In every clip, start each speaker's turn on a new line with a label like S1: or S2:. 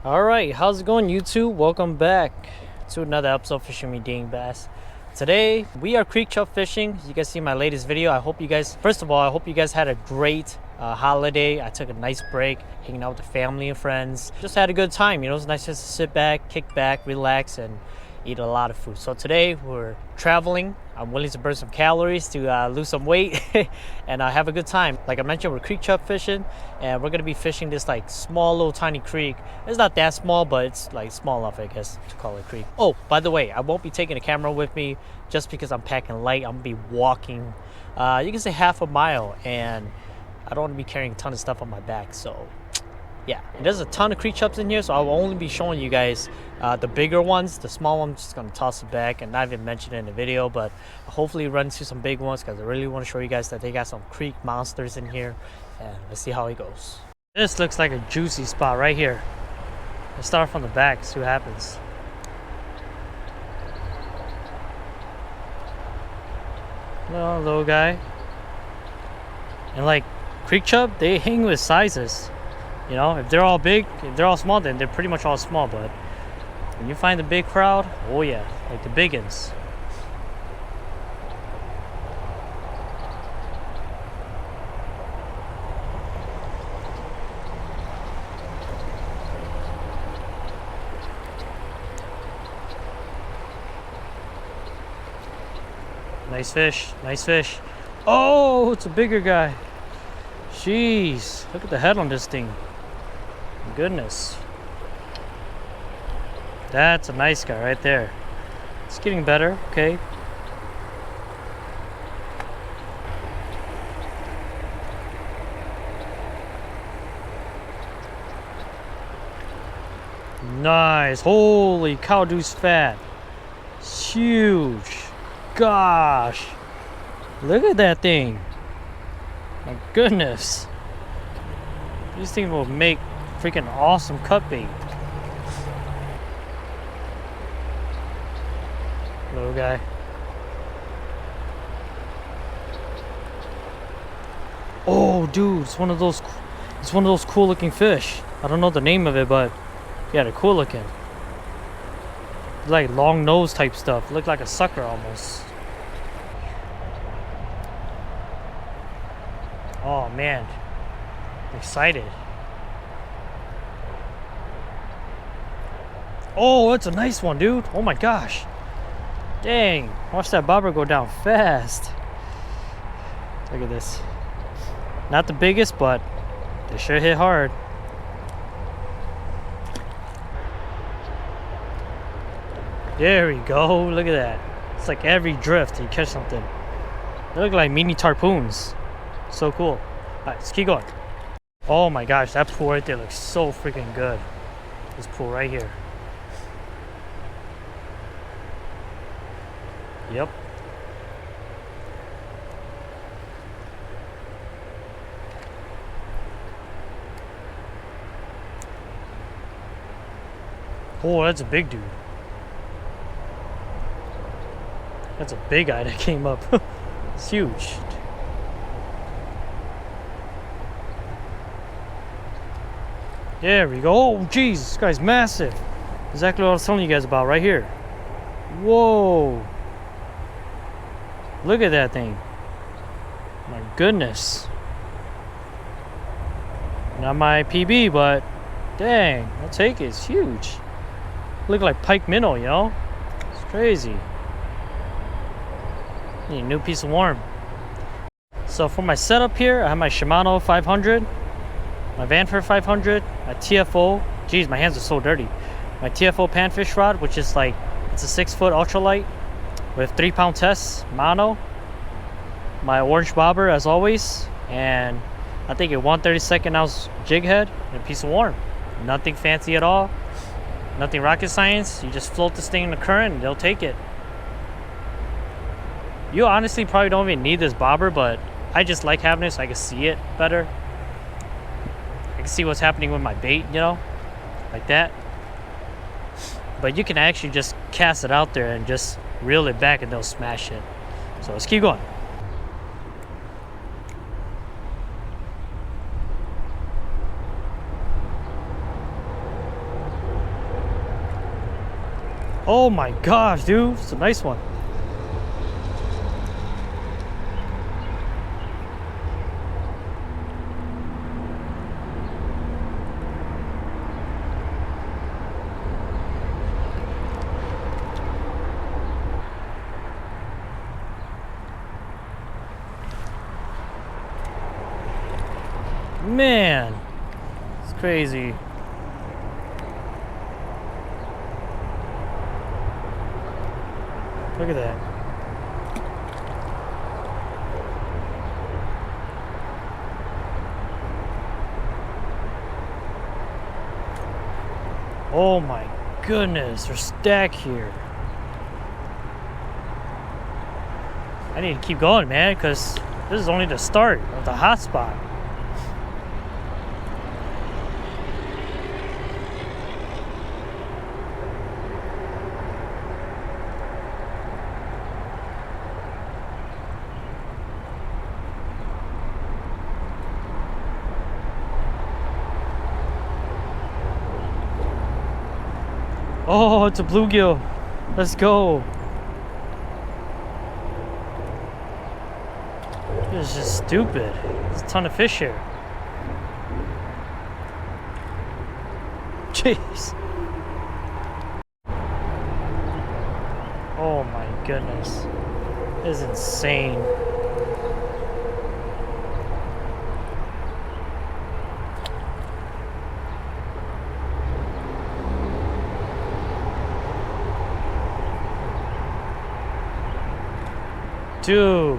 S1: Alright, how's it going, YouTube? Welcome back to another episode of Fishing with DYangBass. Today we are creek chub fishing. As you guys see my latest video, I hope you guys, first of all, I hope you guys had a great holiday. I took a nice break, hanging out with the family and friends. Just had a good time, you know. It's nice just to sit back, kick back, relax, and eat a lot of food. So today we're traveling. I'm willing to burn some calories to lose some weight and have a good time. Like I mentioned, we're creek chub fishing, and we're gonna be fishing this like small little tiny creek. It's not that small, but it's like small enough, I guess, to call it a creek. Oh, by the way, I won't be taking a camera with me just because I'm packing light. I'm gonna be walking, you can say half a mile, and I don't want to be carrying a ton of stuff on my back. So yeah, and there's a ton of creek chubs in here, so I will only be showing you guys the bigger ones. The small ones, just gonna toss it back and not even mention it in the video, but hopefully run into some big ones because I really want to show you guys that they got some creek monsters in here, and let's see how it goes. This looks like a juicy spot right here. Let's start from the back, see what happens. Little guy. And like creek chub, they hang with sizes. You know, if they're all big, if they're all small, then they're pretty much all small. But when you find the big crowd, oh yeah, like the big ones. Nice fish, nice fish. Oh, it's a bigger guy. Jeez, look at the head on this thing. Goodness. That's a nice guy right there. It's getting better, okay. Nice. Holy cow, dude's fat. It's huge. Gosh. Look at that thing. My goodness. These things will make freaking awesome cut bait. Little guy. Oh, dude, it's one of those cool looking fish. I don't know the name of it, but yeah, they're cool looking. Like long nose type stuff. Look like a sucker almost. Oh man, I'm excited. Oh, that's a nice one, dude. Oh my gosh. Dang, watch that bobber go down fast. Look at this. Not the biggest, but they sure hit hard. There we go, look at that. It's like every drift you catch something. They look like mini tarpoons. So cool. Alright, let's keep going. Oh my gosh, that pool right there looks so freaking good. This pool right here. Yep. Oh, that's a big dude. That's a big eye that came up. It's huge. There we go. Oh, jeez, this guy's massive. Exactly what I was telling you guys about right here. Whoa. Look at that thing. My goodness. Not my PB, but dang, I'll take it. It's huge. Look like pike minnow, you know? It's crazy. Need a new piece of worm. So for my setup here, I have my Shimano 500, my Vanford 500, my TFO. Geez, my hands are so dirty. My TFO Panfish Rod, which is like, it's a 6-foot ultralight with 3-pound test mono. My orange bobber as always, and I think a 1/32 ounce jig head and a piece of worm. Nothing fancy at all. Nothing rocket science. You just float this thing in the current and they'll take it. You honestly probably don't even need this bobber, but I just like having it so I can see it better. I can see what's happening with my bait, you know, like that. But you can actually just cast it out there and just reel it back and they'll smash it. So let's keep going. Oh my gosh, dude. It's a nice one. Man, it's crazy. Look at that. Oh my goodness, they're stacked here. I need to keep going, man, because this is only the start of the hot spot. Oh, it's a bluegill. Let's go. This is just stupid. There's a ton of fish here. Jeez. Oh my goodness. This is insane. Dude,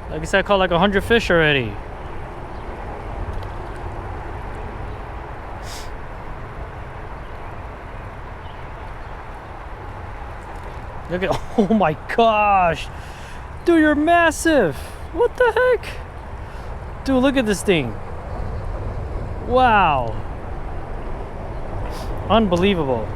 S1: I guess I caught like 100 fish already. Look at, oh my gosh, dude, you're massive. What the heck? Dude, look at this thing. Wow, unbelievable.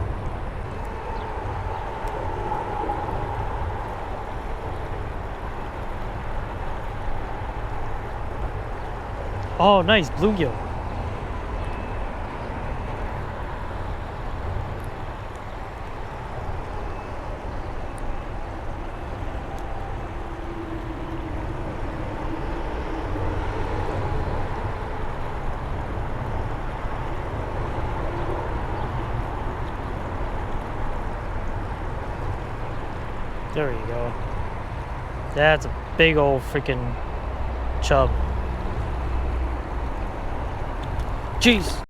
S1: Oh, nice, bluegill. There you go. That's a big old freaking chub. Jeez.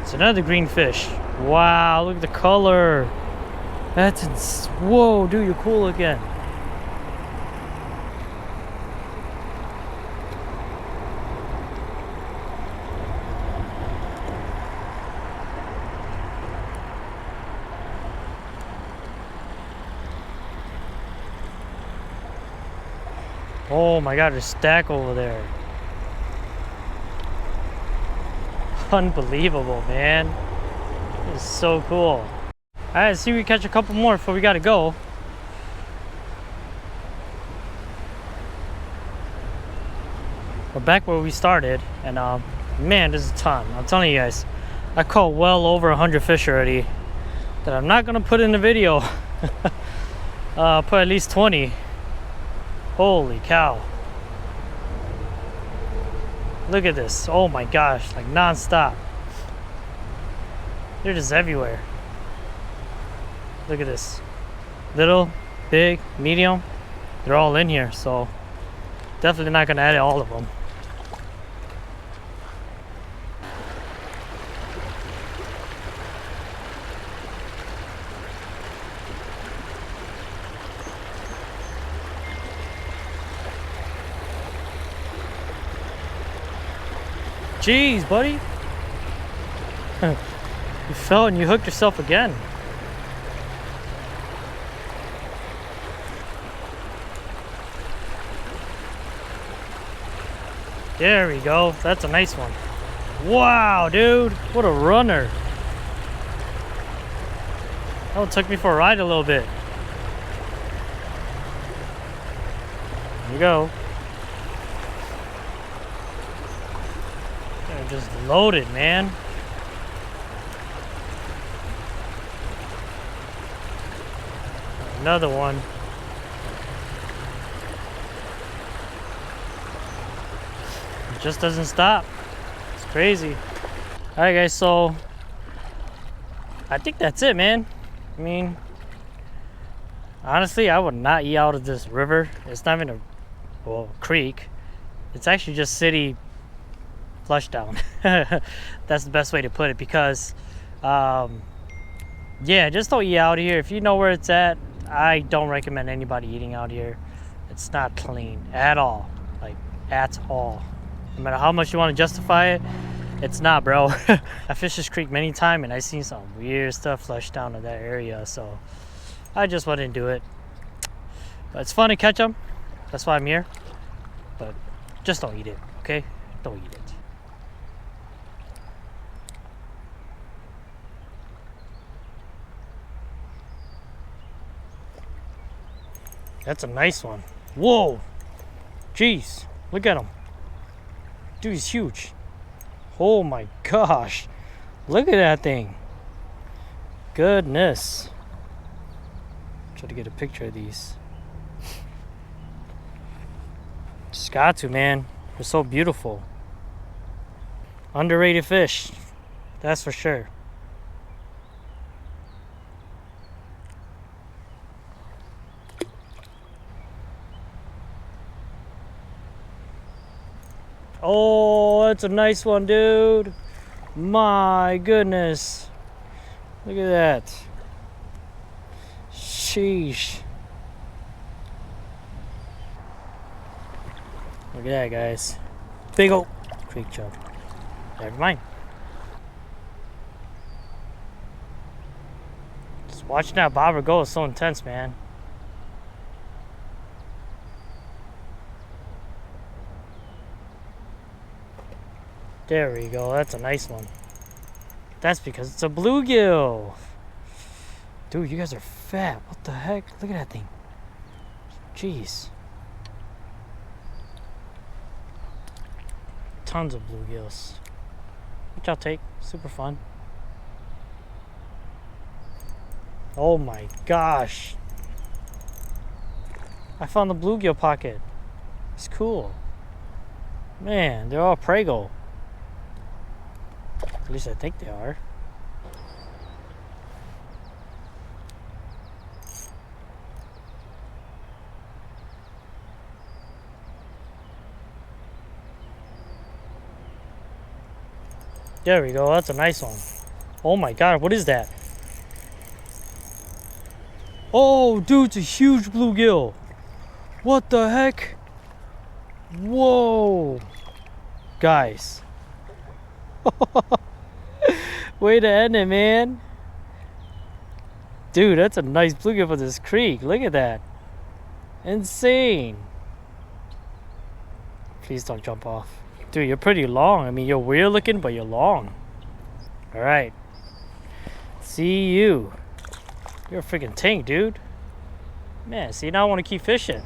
S1: It's another green fish. Wow, look at the color. That's whoa, dude, you're cool again. Oh my god, there's a stack over there. Unbelievable, man. This is so cool. Alright, let's see if we catch a couple more before we gotta go. We're back where we started, and man, there's a ton. I'm telling you guys, I caught well over 100 fish already that I'm not gonna put in the video. Put at least 20. Holy cow. Look at this. Oh my gosh, like non-stop. They're just everywhere. Look at this. Little, big, medium. They're all in here, so definitely not gonna edit all of them. Jeez, buddy. You fell and you hooked yourself again. There we go. That's a nice one. Wow, dude. What a runner. That one took me for a ride a little bit. There you go. just loaded, man. Another one. It just doesn't stop. It's crazy. All right, guys, so I think that's it, man. I mean, honestly, I would not eat out of this river. It's not even a creek. It's actually just city flush down. That's the best way to put it, because yeah, just don't eat out here. If you know where it's at, I don't recommend anybody eating out here. It's not clean at all, like at all. No matter how much you want to justify it, it's not, bro. I fished this creek many times and I seen some weird stuff flush down to that area, so I just wouldn't do it. But it's fun to catch them. That's why I'm here. But just don't eat it, okay? Don't eat it. That's a nice one. Whoa! Jeez, look at him. Dude, he's huge. Oh my gosh. Look at that thing. Goodness. Try to get a picture of these. Just got to, man. They're so beautiful. Underrated fish. That's for sure. Oh, that's a nice one, dude. My goodness. Look at that. Sheesh. Look at that, guys. Big old creek chub. Never mind. Just watching that bobber go is so intense, man. There we go. That's a nice one. That's because it's a bluegill. Dude, you guys are fat. What the heck? Look at that thing. Jeez. Tons of bluegills. Which I'll take. Super fun. Oh my gosh. I found the bluegill pocket. It's cool. Man, they're all prego. At least I think they are. There we go. That's a nice one. Oh my god, what is that? Oh, dude, it's a huge bluegill. What the heck? Whoa. Guys. Way to end it, man. Dude, that's a nice bluegill for this creek. Look at that. Insane. Please don't jump off. Dude, you're pretty long. I mean, you're weird looking, but you're long. Alright. See you. You're a freaking tank, dude. Man, see, now I want to keep fishing.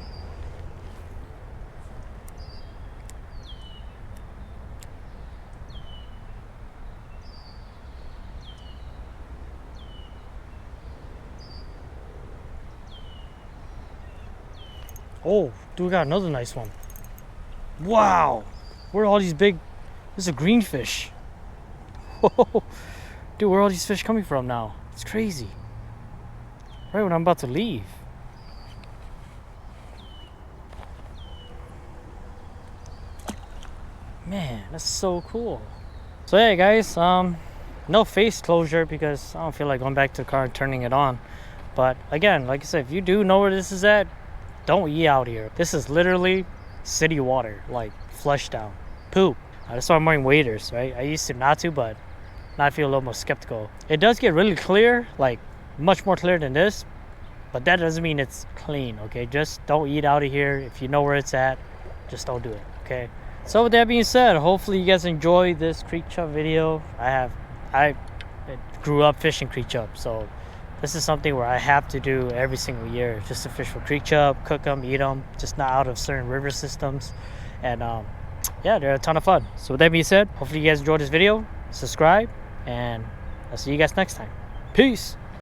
S1: Oh, dude, we got another nice one. Wow. Where are all these big... This is a greenfish. Dude, where are all these fish coming from now? It's crazy. Right when I'm about to leave. Man, that's so cool. So yeah, guys, no face closure because I don't feel like going back to the car and turning it on. But again, like I said, if you do know where this is at, don't eat out here. This is literally city water, like flush down. Poop. That's why I'm wearing waders, right? I used to not to, but now I feel a little more skeptical. It does get really clear, like much more clear than this, but that doesn't mean it's clean, okay? Just don't eat out of here. If you know where it's at, just don't do it, okay? So with that being said, hopefully you guys enjoyed this creek chub video. I grew up fishing creek chub, so this is something where I have to do every single year, just to fish for creek chub, cook them, eat them, just not out of certain river systems. And yeah, they're a ton of fun. So with that being said, hopefully you guys enjoyed this video. Subscribe, and I'll see you guys next time. Peace.